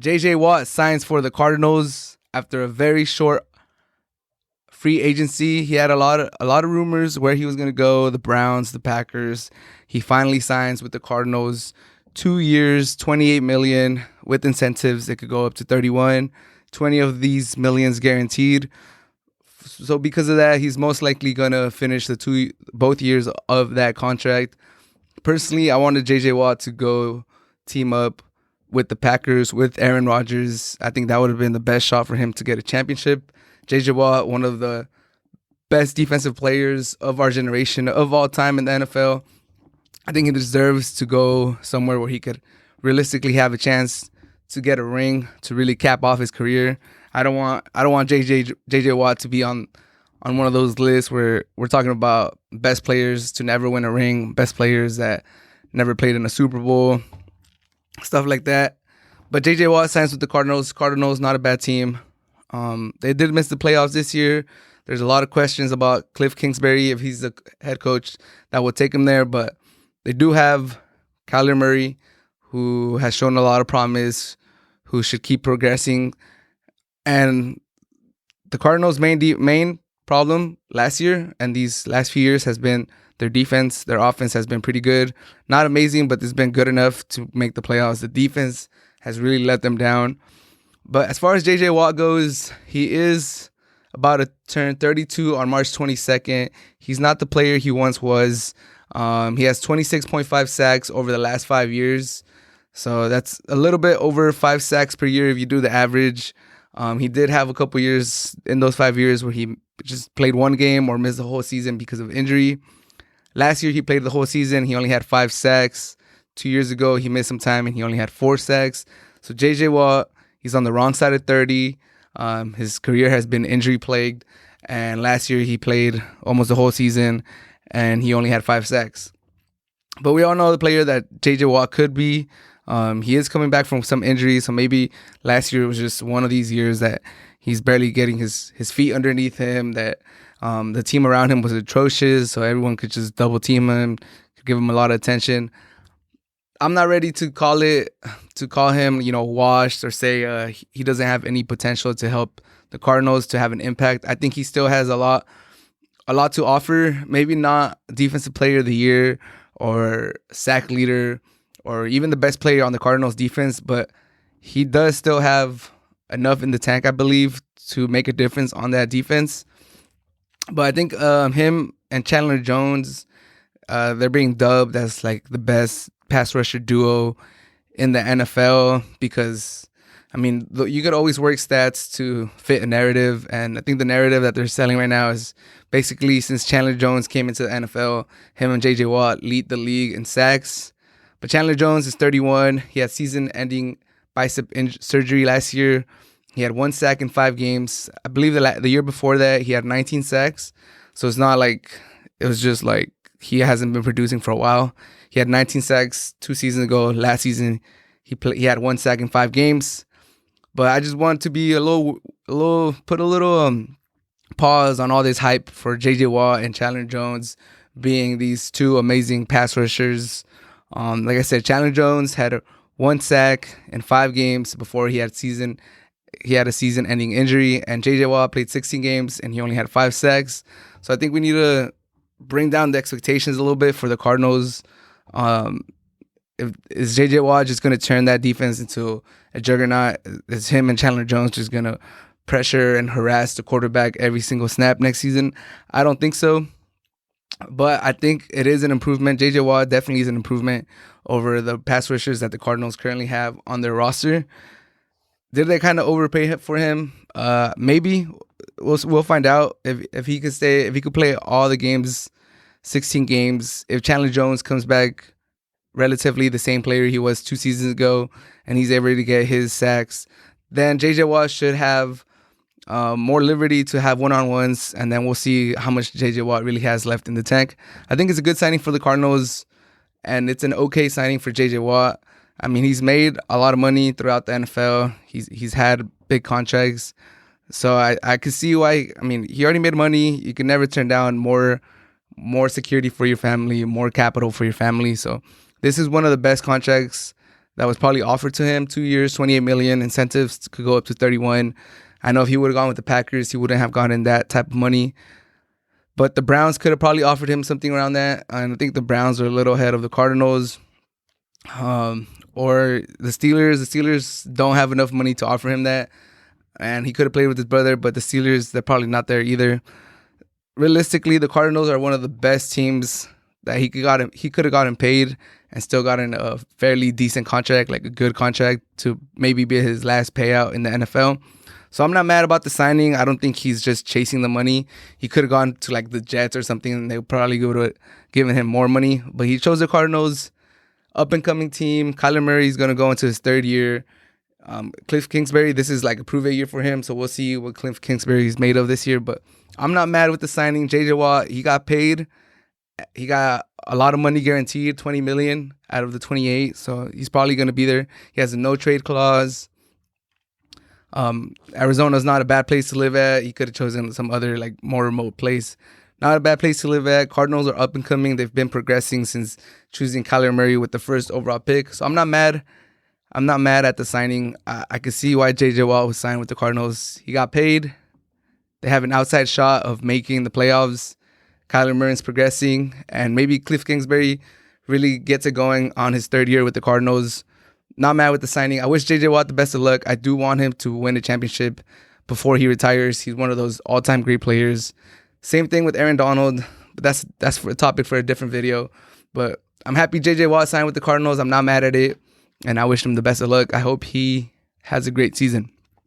J.J. Watt signs for the Cardinals after a very short free agency. He had a lot of rumors where he was going to go, the Browns, the Packers. He finally signs with the Cardinals. 2 years, $28 million with incentives. It could go up to 31. 20 of these millions guaranteed. So because of that, he's most likely going to finish both years of that contract. Personally, I wanted J.J. Watt to go team up with the Packers, with Aaron Rodgers. I think that would have been the best shot for him to get a championship. J.J. Watt, one of the best defensive players of our generation, of all time in the NFL. I think he deserves to go somewhere where he could realistically have a chance to get a ring, to really cap off his career. I don't want J.J. Watt to be on one of those lists where we're talking about best players to never win a ring, best players that never played in a Super Bowl, stuff like that. But J.J. Watt signs with the Cardinals. Cardinals, not a bad team. They did miss the playoffs this year. There's a lot of questions about Cliff Kingsbury, if he's the head coach that will take him there. But they do have Kyler Murray, who has shown a lot of promise, who should keep progressing. And the Cardinals' main problem last year and these last few years has been their defense. Their offense has been pretty good. Not amazing, but it's been good enough to make the playoffs. The defense has really let them down. But as far as J.J. Watt goes, he is about to turn 32 on March 22nd. He's not the player he once was. He has 26.5 sacks over the last 5 years. So that's a little bit over 5 sacks per year if you do the average. He did have a couple years in those 5 years where he just played one game or missed the whole season because of injury. Last year, he played the whole season. He only had 5 sacks. 2 years ago, he missed some time and he only had 4 sacks. So J.J. Watt, he's on the wrong side of 30. His career has been injury-plagued. And last year, he played almost the whole season and he only had 5 sacks. But we all know the player that J.J. Watt could be. He is coming back from some injuries, so maybe last year was just one of these years that he's barely getting his feet underneath him, that the team around him was atrocious, so everyone could just double team him, could give him a lot of attention. I'm not ready to call him, washed or say he doesn't have any potential to help the Cardinals to have an impact. I think he still has a lot to offer. Maybe not Defensive Player of the Year or sack leader or even the best player on the Cardinals defense, but he does still have enough in the tank, I believe, to make a difference on that defense. But I think him and Chandler Jones, they're being dubbed as like the best pass rusher duo in the NFL because, you could always work stats to fit a narrative, and I think the narrative that they're selling right now is basically since Chandler Jones came into the NFL, him and J.J. Watt lead the league in sacks. But Chandler Jones is 31. He had season-ending bicep surgery last year. He had 1 sack in 5 games. I believe the year before that, he had 19 sacks. So it's not like it was just like he hasn't been producing for a while. He had 19 sacks 2 seasons ago. Last season, he had 1 sack in 5 games. But I just want to be put a little pause on all this hype for J.J. Watt and Chandler Jones being these 2 amazing pass rushers. Like I said, Chandler Jones had 1 sack in 5 games before he had a season-ending injury, and J.J. Watt played 16 games and he only had 5 sacks. So I think we need to bring down the expectations a little bit for the Cardinals. Is J.J. Watt just going to turn that defense into a juggernaut? Is him and Chandler Jones just going to pressure and harass the quarterback every single snap next season? I don't think so. But I think it is an improvement. J.J. Watt definitely is an improvement over the pass rushers that the Cardinals currently have on their roster. Did they kind of overpay for him? Maybe. We'll find out if he could stay, if he could play all the games, 16 games. If Chandler Jones comes back relatively the same player he was 2 seasons ago and he's able to get his sacks, then J.J. Watt should have more liberty to have one-on-ones, and then we'll see how much J.J. Watt really has left in the tank. I think it's a good signing for the Cardinals, and it's an okay signing for J.J. Watt. He's made a lot of money throughout the NFL. He's had big contracts, so I could see why. He already made money. You can never turn down more security for your family, more capital for your family. So this is one of the best contracts that was probably offered to him. 2 years, 28 million. Incentives could go up to 31. I know if he would have gone with the Packers, he wouldn't have gotten that type of money. But the Browns could have probably offered him something around that. And I think the Browns are a little ahead of the Cardinals. Or the Steelers. The Steelers don't have enough money to offer him that. And he could have played with his brother, but the Steelers, they're probably not there either. Realistically, the Cardinals are one of the best teams that he could have gotten paid and still gotten a fairly decent contract, like a good contract to maybe be his last payout in the NFL. So I'm not mad about the signing. I don't think he's just chasing the money. He could have gone to like the Jets or something, and they probably would have given him more money. But he chose the Cardinals, up-and-coming team. Kyler Murray is going to go into his third year. Cliff Kingsbury, this is like a prove-it year for him, so we'll see what Cliff Kingsbury is made of this year. But I'm not mad with the signing. J.J. Watt, he got paid. He got a lot of money guaranteed, $20 million out of the 28, so he's probably going to be there. He has a no-trade clause. Arizona's not a bad place to live at. He could have chosen some other like more remote place. Not a bad place to live at. Cardinals are up and coming. They've been progressing since choosing Kyler Murray with the first overall pick. So I'm not mad. I'm not mad at the signing. I could see why J.J. Watt was signed with the Cardinals. He got paid. They have an outside shot of making the playoffs. Kyler Murray's progressing. And maybe Cliff Kingsbury really gets it going on his third year with the Cardinals. Not mad with the signing. I wish J.J. Watt the best of luck. I do want him to win a championship before he retires. He's one of those all-time great players. Same thing with Aaron Donald. But that's for a topic for a different video. But I'm happy J.J. Watt signed with the Cardinals. I'm not mad at it. And I wish him the best of luck. I hope he has a great season.